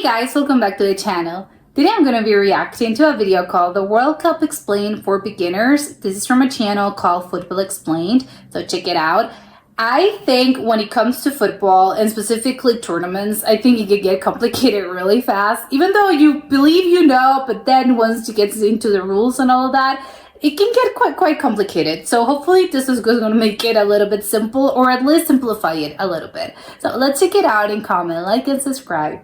guys, welcome back to the channel. Today I'm going to be reacting to a video called The World Cup Explained for Beginners. This is from a channel called Football Explained, so check it out. I think when it comes to football and specifically tournaments, I think it can get complicated really fast. Even though you believe you know, but then once you get into the rules and all of that, it can get quite complicated. So hopefully this is going to make it a little bit simple, or at least simplify it a little bit. So let's check it out and comment, like and subscribe.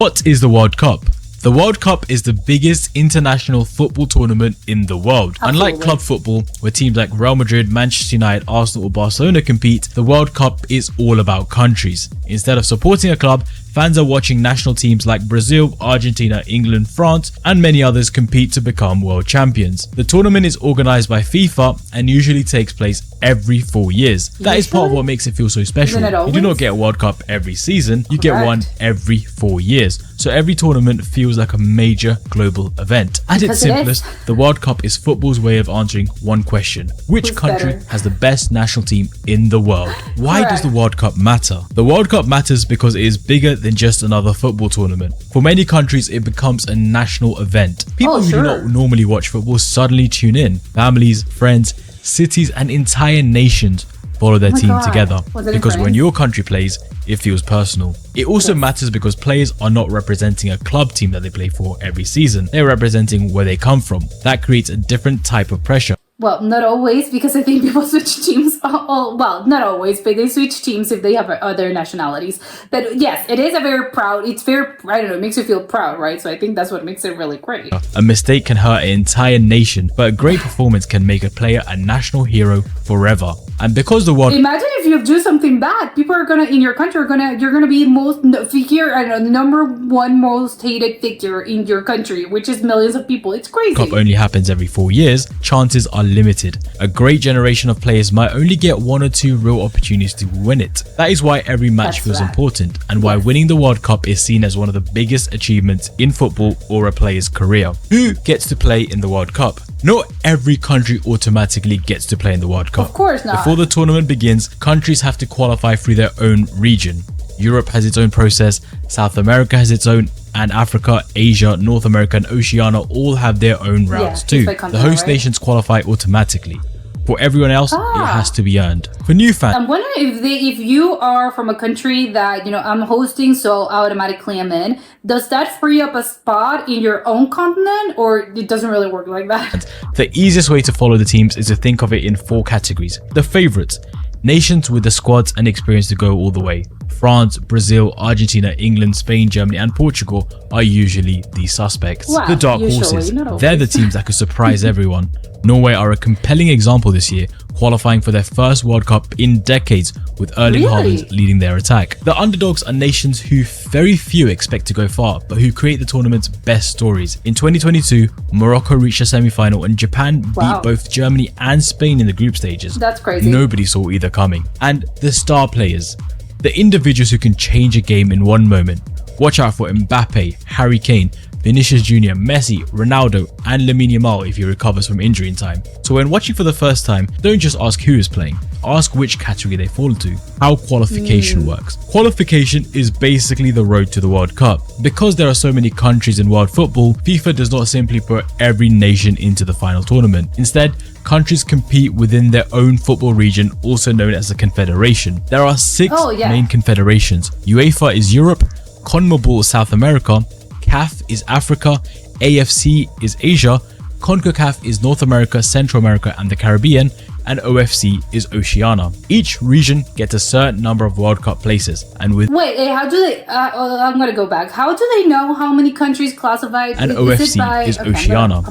What is the World Cup? The World Cup is the biggest international football tournament in the world. Absolutely. Unlike club football, where teams like Real Madrid, Manchester United, Arsenal or Barcelona compete, the World Cup is all about countries. Instead of supporting a club, fans are watching national teams like Brazil, Argentina, England, France and many others compete to become world champions. The tournament is organised by FIFA and usually takes place every 4 years. That is part of what makes it feel so special. You do not get a World Cup every season, you get one every 4 years. So every tournament feels like a major global event. At its simplest, the World Cup is football's way of answering one question. Which country has the best national team in the world? Why does the World Cup matter? The World Cup matters because it is bigger than just another football tournament. For many countries, it becomes a national event. People who do not normally watch football suddenly tune in. Families, friends, cities and entire nations follow their team together, because when your country plays, it feels personal. It also matters because players are not representing a club team that they play for every season. They're representing where they come from. That creates a different type of pressure. Well, not always, because I think people switch teams. Well, not always, but they switch teams if they have other nationalities. But yes, it is a very proud, it's very, I don't know, it makes you feel proud, right? So I think that's what makes it really great. A mistake can hurt an entire nation, but a great performance can make a player a national hero forever. And because the world... Imagine if you do something bad, people are gonna, in your country, you're gonna be number one most hated figure in your country, which is millions of people. It's crazy. Cup only happens every 4 years, chances are limited. A great generation of players might only get 1 or 2 real opportunities to win it. That is why every match feels important, and why winning the World Cup is seen as one of the biggest achievements in football or a player's career. Who gets to play in the World Cup? Not every country automatically gets to play in the World Cup. Of course not. Before the tournament begins, countries have to qualify through their own region. Europe has its own process, South America has its own, and Africa, Asia, North America and Oceania all have their own routes too. The host nations qualify automatically. For everyone else, it has to be earned. For new fans, I'm wondering if you are from a country that, you know, I'm hosting, so automatically I'm in. Does that free up a spot in your own continent, or it doesn't really work like that? The easiest way to follow the teams is to think of it in 4 categories. The favorites, nations with the squads and experience to go all the way. France, Brazil, Argentina, England, Spain, Germany and Portugal are usually the suspects. The dark horses, they're the teams that could surprise everyone. Norway are a compelling example this year, qualifying for their first World Cup in decades with Erling Haaland leading their attack. The underdogs are nations who very few expect to go far, but who create the tournament's best stories. In 2022, Morocco reached a semi-final and Japan beat both Germany and Spain in the group stages. That's crazy. Nobody saw either coming. And the star players, the individuals who can change a game in one moment. Watch out for Mbappe, Harry Kane, Vinicius Jr., Messi, Ronaldo and Lamine Yamal if he recovers from injury in time. So when watching for the first time, don't just ask who is playing, ask which category they fall into. How qualification works. Qualification is basically the road to the World Cup. Because there are so many countries in world football, FIFA does not simply put every nation into the final tournament. Instead, countries compete within their own football region, also known as a confederation. There are 6 main confederations. UEFA is Europe, CONMEBOL is South America, CAF is Africa, AFC is Asia, CONCACAF is North America, Central America and the Caribbean, and OFC is Oceania. Each region gets a certain number of World Cup places, and with how do they I'm gonna go back. How do they know how many countries classified? And OFC is Oceania.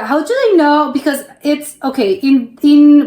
How do they know? Because it's okay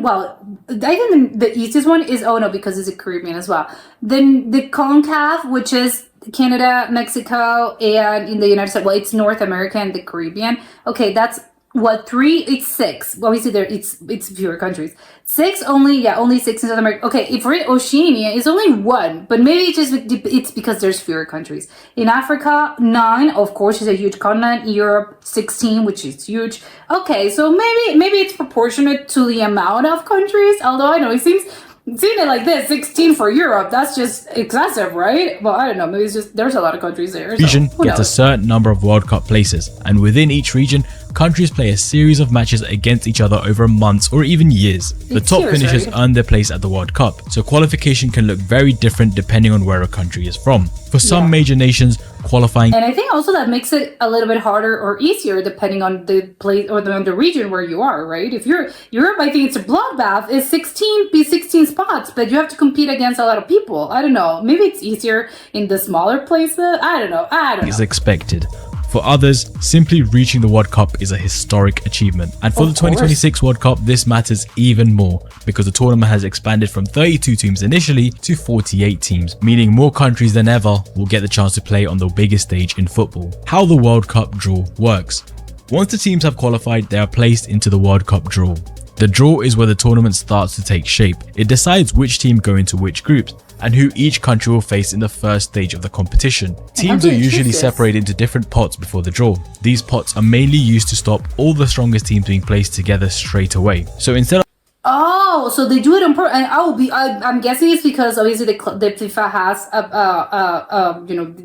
well, I think the easiest one is because it's a Caribbean as well. Then the CONCACAF, which is Canada, Mexico, and in the United States, well, it's North America and the Caribbean. Okay, that's what, 3? It's 6. Obviously, it's fewer countries. 6 only, only 6 in South America. Okay, if we're Oceania, it's only 1, but maybe it's because there's fewer countries. In Africa, 9, of course, is a huge continent. Europe, 16, which is huge. Okay, so maybe it's proportionate to the amount of countries. Although I know it seems seeing it like this, 16 for Europe, that's just excessive, right? Well, I don't know. Maybe it's just there's a lot of countries there. Region So who gets a knows? certain number of World Cup places, and within each region, countries play a series of matches against each other over months or even years. The It's top years, finishers right? earn their place at the World Cup, so qualification can look very different depending on where a country is from. For some Yeah. major nations, qualifying And I think also that makes it a little bit harder or easier depending on the place or the region where you are, right? If you're Europe, I think it's a bloodbath. It's 16 spots, but you have to compete against a lot of people. I don't know. Maybe it's easier in the smaller places. I don't know. is expected. For others, simply reaching the World Cup is a historic achievement. And for Of the 2026 World Cup, this matters even more because the tournament has expanded from 32 teams initially to 48 teams, meaning more countries than ever will get the chance to play on the biggest stage in football. How the World Cup draw works. Once the teams have qualified, they are placed into the World Cup draw. The draw is where the tournament starts to take shape. It decides which team go into which groups and who each country will face in the first stage of the competition. Teams do are you choose usually this? separated into different pots before the draw. These pots are mainly used to stop all the strongest teams being placed together straight away. So instead of Oh, so they do it on purpose. And I'm guessing it's because obviously the FIFA has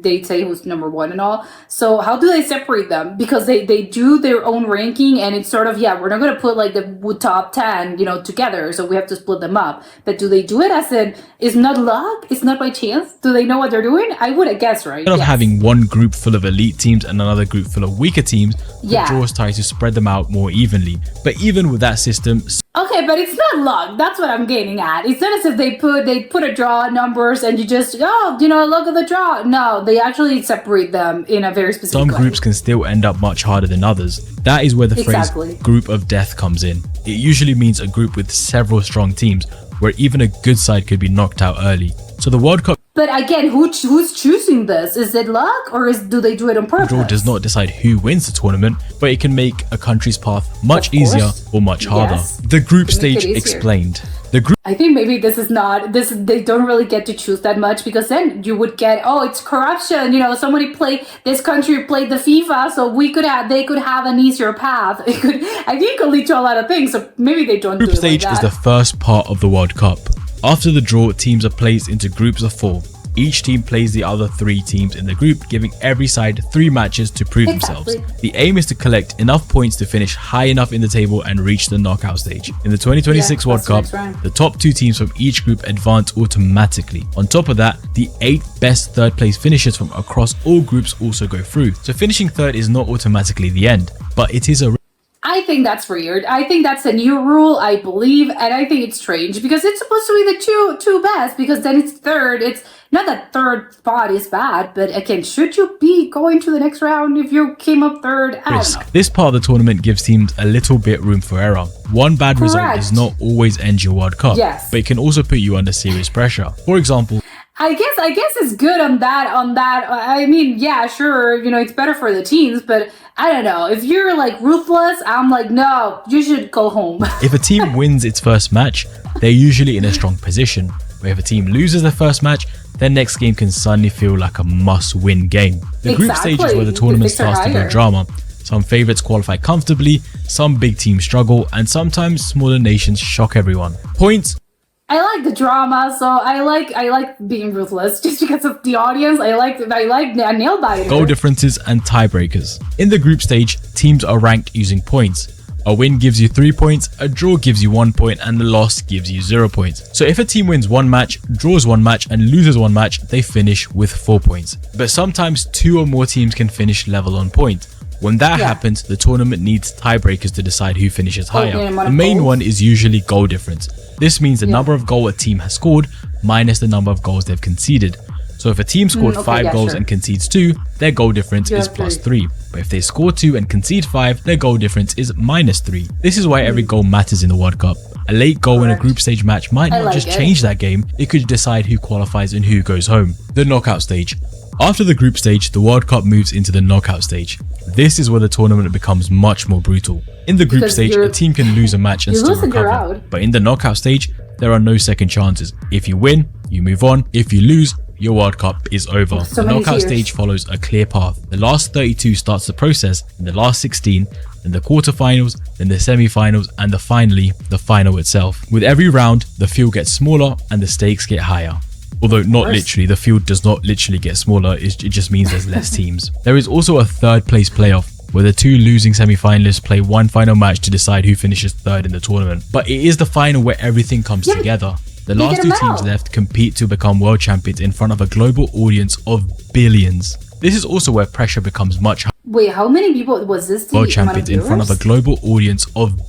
they say who's number one and all. So how do they separate them? Because they do their own ranking, and it's sort of we're not gonna put like the top 10 together, so we have to split them up. But do they do it as in it's not luck? It's not by chance? Do they know what they're doing? I would guess, right? Instead of Yes. having one group full of elite teams and another group full of weaker teams, the Yeah. draws try to spread them out more evenly. But even with that system, Okay, but it's not luck. That's what I'm getting at. It's not as if they put a draw numbers and you just look at the draw. No, they actually separate them in a very specific some way. groups can still end up much harder than others. That is where the Exactly. phrase group of death comes in. It usually means a group with several strong teams where even a good side could be knocked out early. So the World Cup But again, who's choosing this? Is it luck or do they do it on purpose? draw does not decide who wins the tournament, but it can make a country's path much Of course. easier or much harder. Yes. The group To make it stage easier. explained. The group I think maybe they don't really get to choose that much because then you would get it's corruption. This country played the FIFA, so they could have an easier path. I think it could lead to a lot of things. So maybe they don't group do it stage like is that. the first part of the World Cup. After the draw, teams are placed into groups of 4. Each team plays the other 3 teams in the group, giving every side 3 matches to prove themselves. Exactly. The aim is to collect enough points to finish high enough in the table and reach the knockout stage. In the 2026 Yeah, World that's the Cup, next round. the top 2 teams from each group advance automatically. On top of that, the 8 best third place finishers from across all groups also go through. So finishing third is not automatically the end, but it is a I think that's weird. I think that's a new rule, I believe, and I think it's strange because it's supposed to be the two best because then it's third. It's not that third spot is bad, but again, should you be going to the next round if you came up third? I don't risk. know. This part of the tournament gives teams a little bit room for error. One bad result Correct. does not always end your World Cup, Yes. but it can also put you under serious pressure. For example, I guess it's good on that. I mean, yeah, sure, it's better for the teams, but I don't know. If you're like ruthless, I'm like, no, you should go home. if a team wins its first match, they're usually in a strong position. But if a team loses their first match, their next game can suddenly feel like a must-win game. The group stage is where the Exactly. tournament The stakes are starts to go higher. drama. Some favorites qualify comfortably, some big teams struggle, and sometimes smaller nations shock everyone. Points I like the drama, so I like being ruthless just because of the audience. I like a nail biter. goal differences, and tiebreakers. In the group stage, teams are ranked using points. A win gives you 3 points, a draw gives you 1 point, and a loss gives you 0 points. So if a team wins 1 match, draws 1 match, and loses 1 match, they finish with 4 points. But sometimes 2 or more teams can finish level on point. When that Yeah. happens, the tournament needs tiebreakers to decide who finishes higher. the amount The of main goals. one is usually goal difference. This means the number of goals a team has scored minus the number of goals they've conceded. So if a team scored 5 goals and concedes 2, their goal difference is have plus 3. But if they score 2 and concede 5, their goal difference is minus 3. This is why every goal matters in the World Cup. A late goal in a Correct. group stage match might not like just it. change that game, it could decide who qualifies and who goes home. The knockout stage. After the group stage, the World Cup moves into the knockout stage. This is where the tournament becomes much more brutal. In the group Because stage, a team can lose a match and you still lose and you're recover. out. But in the knockout stage, there are no second chances. If you win, you move on. If you lose, your World Cup is over. So The many knockout tears. stage follows a clear path. The last 32 starts the process, and the last 16, then the quarterfinals, then the semi-finals, and finally the final itself. With every round, the field gets smaller and the stakes get higher. Although not literally, the field does not literally get smaller, it just means there's less teams. There is also a third place playoff, where the two losing semi-finalists play one final match to decide who finishes third in the tournament. But it is the final where everything comes together. The last get a two medal. teams left compete to become world champions in front of a global audience of billions. This is also where pressure becomes much higher. Wait, how many people was this? The World amount of champions in front of a viewers? global audience of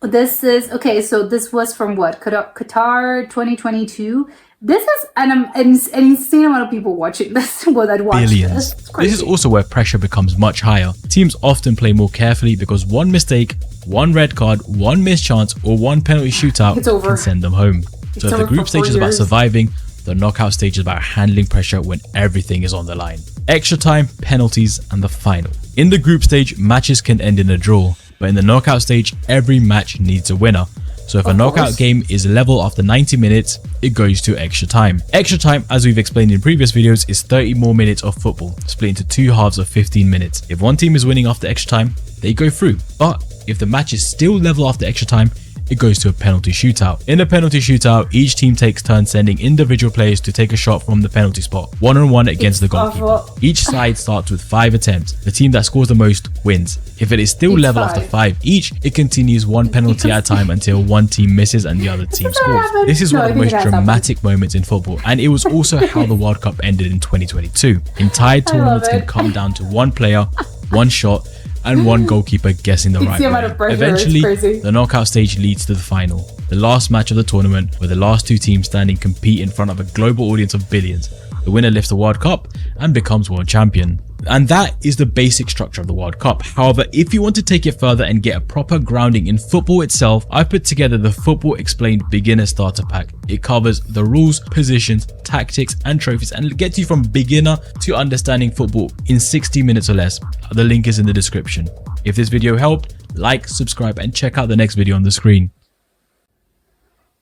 This is okay. So this was from what? Qatar 2022. This is an insane amount of people watching this. Well, that watch billions. this. It's This crazy. is also where pressure becomes much higher. Teams often play more carefully because one mistake, one red card, one missed chance, or one penalty shootout It's over. can send them home. So if over the group for stage 4 is about years. surviving, the knockout stage is about handling pressure when everything is on the line. Extra time, penalties, and the final. In the group stage, matches can end in a draw, but in the knockout stage, every match needs a winner. So if a Of knockout course. game is level after 90 minutes, it goes to extra time. Extra time, as we've explained in previous videos, is 30 more minutes of football, split into two halves of 15 minutes. If one team is winning after extra time, they go through. But if the match is still level after extra time, it goes to a penalty shootout. In a penalty shootout, each team takes turns sending individual players to take a shot from the penalty spot, one-on-one against the It's goalkeeper. awful. Each side starts with 5 attempts. The team that scores the most wins. If it is still It's level 5. after 5 each, it continues one penalty at a time until one team misses and the other team that scores. happened? This is No, one I of the think most it has happened. dramatic moments in football, and it was also how the World Cup ended in 2022. Entire tournaments can it. come down to one player, one shot, and one goalkeeper guessing the right the amount way. of pressure, it's Eventually, crazy. the knockout stage leads to the final, the last match of the tournament, where the last two teams standing compete in front of a global audience of billions. The winner lifts the World Cup and becomes world champion. And that is the basic structure of the World Cup. However, if you want to take it further and get a proper grounding in football itself, I've put together the Football Explained Beginner Starter Pack. It covers the rules, positions, tactics, and trophies, and gets you from beginner to understanding football in 60 minutes or less. The link is in the description. If this video helped, like, subscribe, and check out the next video on the screen.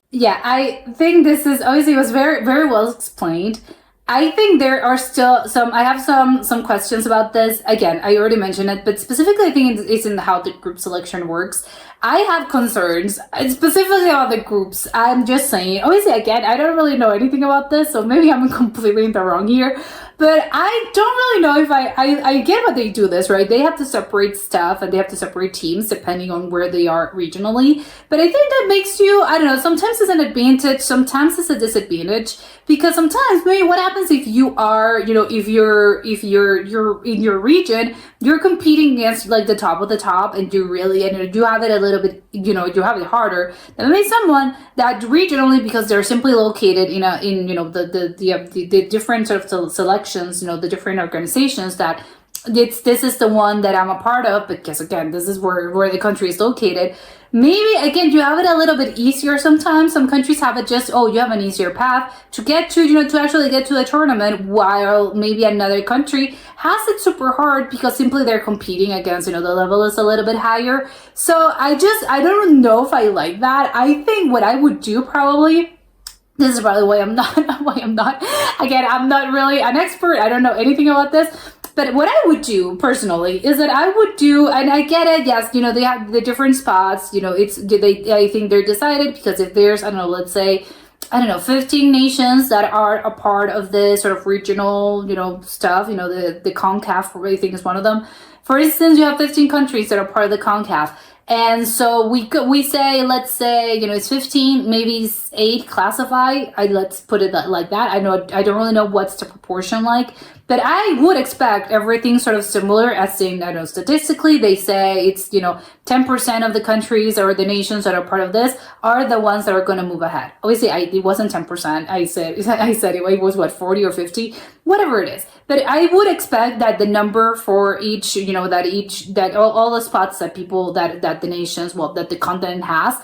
Yeah, I think this is obviously it was very very well explained. I think there are still I have some questions about this. Again, I already mentioned it, but specifically I think it's in how the group selection works. I have concerns specifically about the groups. I'm just saying, obviously again, I don't really know anything about this, so maybe I'm completely in the wrong here. But I don't really know if I get why they do this, right? They have to separate stuff and they have to separate teams depending on where they are regionally. But I think that makes you, I don't know, sometimes it's an advantage, sometimes it's a disadvantage. Because sometimes maybe what happens if you are, you know, if you're in your region, you're competing against like the top of the top and you really, and you have it a little bit, you know, you have it harder than maybe someone that regionally, because they're simply located in the different sort of selections, you know, the different organizations that this is the one that I'm a part of, because again, this is where the country is located. Maybe again, you have it a little bit easier sometimes. Some countries have it just, you have an easier path to get to, you know, to actually get to the tournament, while maybe another country has it super hard because simply they're competing against, you know, the level is a little bit higher. So I don't know if I like that. I think what I would do probably, this is probably why I'm not, again, I'm not really an expert. I don't know anything about this. But what I would do personally is that I would do, and I get it, yes, you know, they have the different spots, you know, I think they're decided because if there's, I don't know, let's say, 15 nations that are a part of this sort of regional, you know, stuff, you know, the CONCACAF, I think is one of them. For instance, you have 15 countries that are part of the CONCACAF. And so we say, let's say, you know, it's 15, maybe 8 classify. Let's put it like that. I don't really know what's the proportion like, but I would expect everything sort of similar as in, I don't know, statistically, they say it's, you know, 10% of the countries or the nations that are part of this are the ones that are going to move ahead. Obviously, it wasn't 10%. I said it was what, 40 or 50, whatever it is. But I would expect that the number for each, you know, that all the spots that people, that the nations, that the continent has,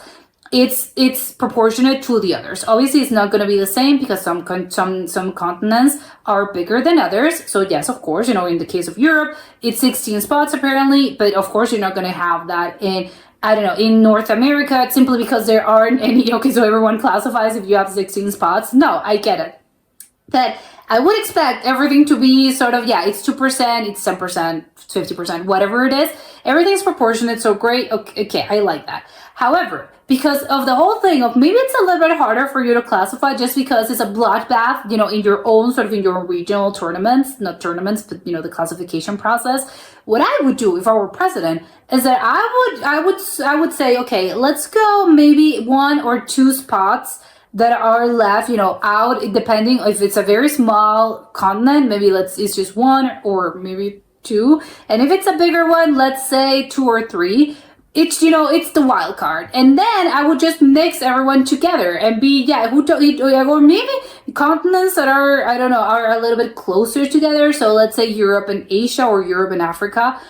it's proportionate to the others. Obviously, it's not going to be the same because some continents are bigger than others. So yes, of course, you know, in the case of Europe, it's 16 spots apparently, but of course, you're not going to have that in, I don't know, in North America, simply because there aren't any. Okay, so everyone classifies if you have 16 spots. No, I get it. that I would expect everything to be sort of, yeah, it's 2%, it's 10%, 50%, whatever it is. Everything's proportionate, so great. Okay, I like that. However, because of the whole thing of maybe it's a little bit harder for you to classify just because it's a bloodbath, in your own sort of in your regional tournaments, not tournaments, but the classification process. What I would do if I were president is that I would say, okay, let's go maybe 1 or 2 spots that are left, out, depending if it's a very small continent, maybe it's just 1 or maybe 2. And if it's a bigger one, let's say 2 or 3. It's, it's the wild card. And then I would just mix everyone together and be, or maybe continents that are, I don't know, are a little bit closer together. So let's say Europe and Asia or Europe and Africa.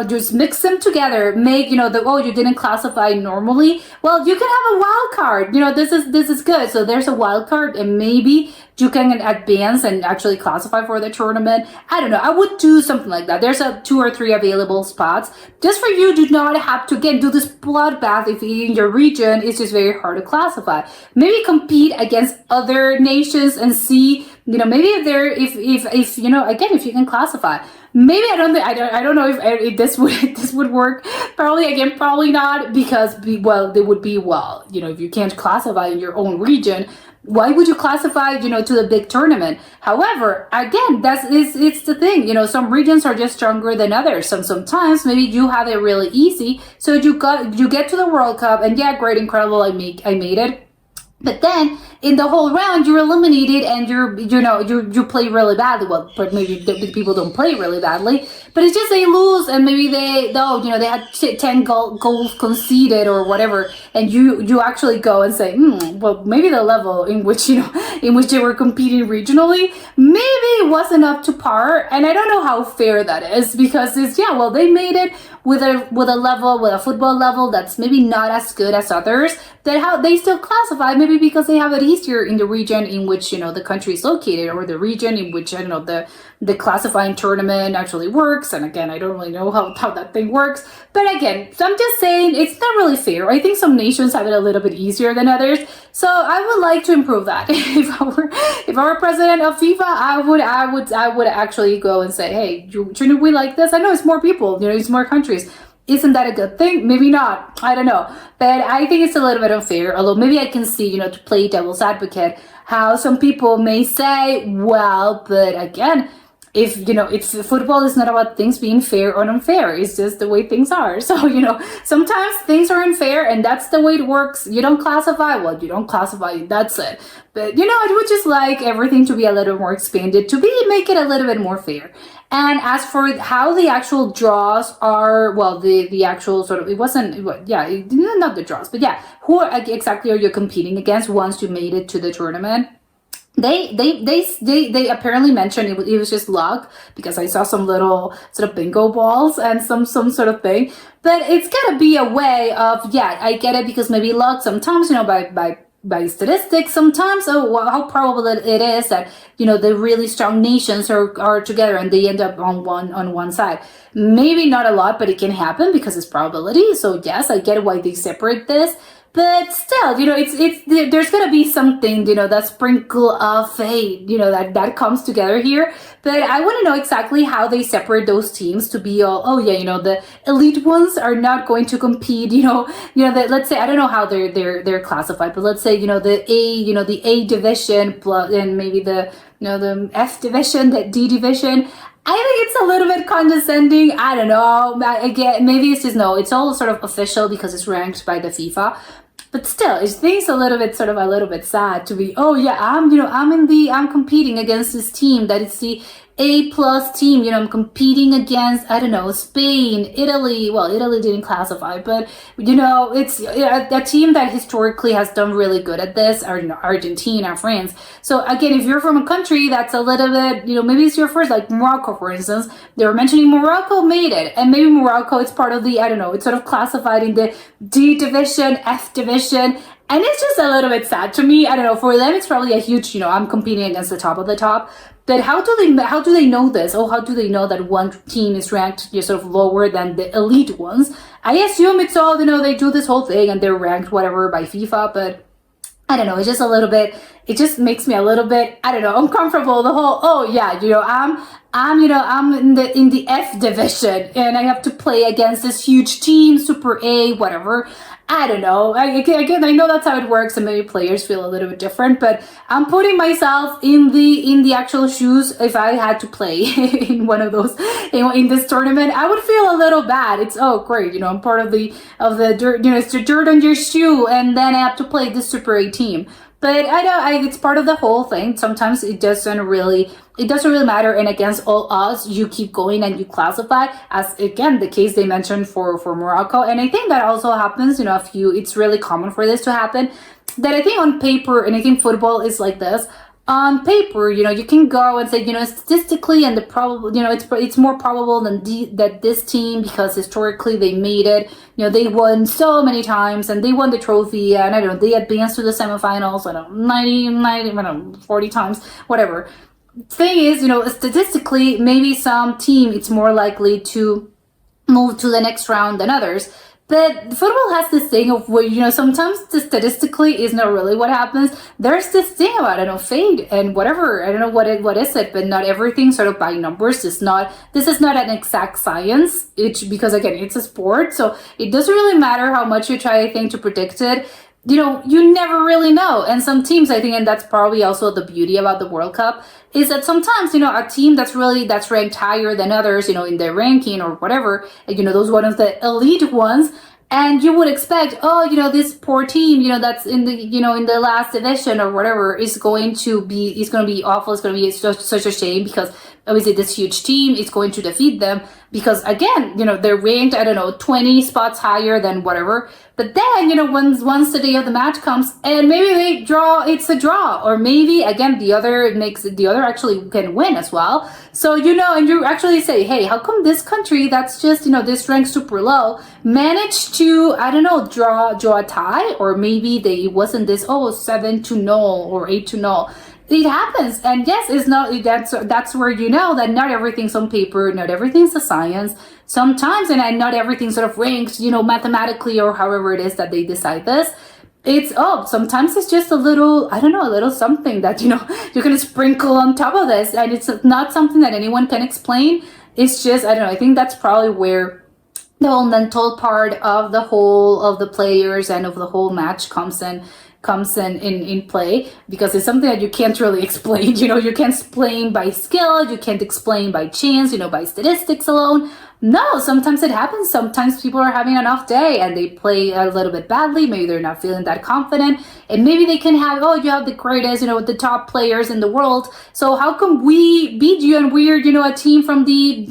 Just mix them together, make, you didn't classify normally. Well, you can have a wild card. This is good. So there's a wild card and maybe you can advance and actually classify for the tournament. I don't know. I would do something like that. There's 2 or 3 available spots just for you to not have to, again, do this bloodbath if in your region it's just very hard to classify. Maybe compete against other nations and see, maybe if you can classify. Maybe I don't know if this would work. Probably not, because they would be, if you can't classify in your own region, why would you classify, to the big tournament? However, again, it's the thing, some regions are just stronger than others. Sometimes maybe you have it really easy, so you get to the World Cup and yeah, great, incredible, I made it. But then in the whole round, you're eliminated and you play really badly. Well, but maybe the people don't play really badly. But it's just they lose and maybe they had 10 goals conceded or whatever, and you actually go and say, well, maybe the level in which they were competing regionally maybe wasn't up to par, and I don't know how fair that is, because they made it with a football level that's maybe not as good as others, that how they still classify, maybe because they have it easier in the region in which the country is located, or the region in which the classifying tournament actually works. And again, I don't really know how that thing works, but again, so I'm just saying it's not really fair. I think some nations have it a little bit easier than others, so I would like to improve that. If I were president of FIFA, I would actually go and say, hey, shouldn't we like this? I know it's more people, it's more countries. Isn't that a good thing? Maybe not. I don't know. But I think it's a little bit unfair, although maybe I can see, to play devil's advocate, how some people may say, well, but again, if football is not about things being fair or unfair, it's just the way things are. So, sometimes things are unfair and that's the way it works. You don't classify, you don't classify, that's it. But, I would just like everything to be a little more expanded, make it a little bit more fair. And as for how the actual draws are, the actual sort of, it wasn't, not the draws, but who exactly are you competing against once you made it to the tournament? They apparently mentioned it was just luck, because I saw some little sort of bingo balls and some sort of thing. But it's gotta be a way of, I get it, because maybe luck sometimes, by statistics, sometimes how probable it is that the really strong nations are together and they end up on one side. Maybe not a lot, but it can happen because it's probability. So yes, I get why they separate this. But still, there's gonna be something, that sprinkle of fate, that comes together here. But I want to know exactly how they separate those teams to be all, the elite ones are not going to compete, let's say, I don't know how they're classified, but let's say, the A division plus, and maybe the F division, the D division. I think it's a little bit condescending. I don't know. Again, maybe it's just, it's all sort of official because it's ranked by the FIFA. But still, it seems a little bit sad to be, I'm competing against this team that is the A+ team, I'm competing against, I don't know, Spain, Italy. Well, Italy didn't classify, but, it's a team that historically has done really good at this, or Argentina, France. So again, if you're from a country that's a little bit, maybe it's your first, like Morocco, for instance, they were mentioning Morocco made it, and maybe Morocco is part of the, it's sort of classified in the D division, F division. And it's just a little bit sad to me. I don't know. For them, it's probably a huge, I'm competing against the top of the top. But how do they know this? Or how do they know that one team is ranked sort of lower than the elite ones? I assume it's all, they do this whole thing and they're ranked whatever by FIFA, but I don't know. It's just a little bit it just makes me a little bit, I don't know, uncomfortable. The whole, oh yeah, I'm in the F division and I have to play against this huge team, Super A, whatever. I don't know. Again, I know that's how it works, and maybe players feel a little bit different. But I'm putting myself in the actual shoes. If I had to play in one of those, in this tournament, I would feel a little bad. It's great, I'm part of the dirt. It's the dirt on your shoe, and then I have to play the Super A team. But I know it's part of the whole thing. Sometimes it doesn't really matter. And against all odds, you keep going and you classify, as again the case they mentioned for Morocco. And I think that also happens. It's really common for this to happen. That I think on paper, and I think football is like this. On paper, you can go and say, statistically, and the probable, it's more probable that this team, because historically they made it, they won so many times and they won the trophy, and I don't know, they advanced to the semifinals, 40 times, whatever. Thing is, statistically, maybe some team, it's more likely to move to the next round than others. But football has this thing of where, sometimes statistically is not really what happens. There's this thing about, fate and whatever. I don't know what is it, but not everything sort of by numbers. This is not an exact science. Because again, it's a sport. So it doesn't really matter how much you try, I think, to predict it. You never really know. And some teams, I think, and that's probably also the beauty about the World Cup, is that sometimes, a team that's ranked higher than others, in their ranking or whatever, those one of the elite ones, and you would expect, this poor team, that's in the, in the last division or whatever is going to be awful. It's going to be such a shame, because obviously this huge team is going to defeat them, because again, they're ranked, 20 spots higher than whatever. But then, once the day of the match comes and maybe they draw, it's a draw, or maybe again, the other actually can win as well. So, and you actually say, hey, how come this country that's just, this ranked super low managed to, draw a tie, or maybe it wasn't this, 7-0 or 8-0. It happens, and yes, it's not. That's where that not everything's on paper, not everything's a science. Sometimes, and not everything's sort of ranked, mathematically or however it is that they decide this. Sometimes it's just a little something that you can sprinkle on top of this, and it's not something that anyone can explain. It's just I think that's probably where the whole mental part of the players and of the whole match comes in play, because it's something that you can't really explain. You can't explain by skill, you can't explain by chance, by statistics alone. No, sometimes it happens. Sometimes people are having an off day and they play a little bit badly. Maybe they're not feeling that confident, and maybe they can have, you have the greatest, the top players in the world. So how come we beat you and we're, a team from the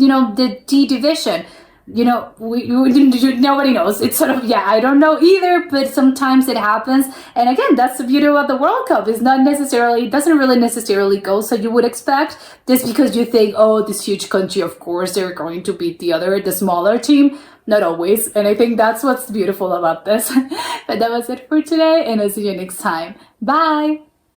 D division? Nobody knows. It's sort of, I don't know either, but sometimes it happens. And again, that's the beauty about the World Cup. It doesn't really necessarily go so you would expect, just because you think, this huge country, of course they're going to beat the smaller team. Not always. And I think that's what's beautiful about this. But that was it for today, and I'll see you next time. Bye.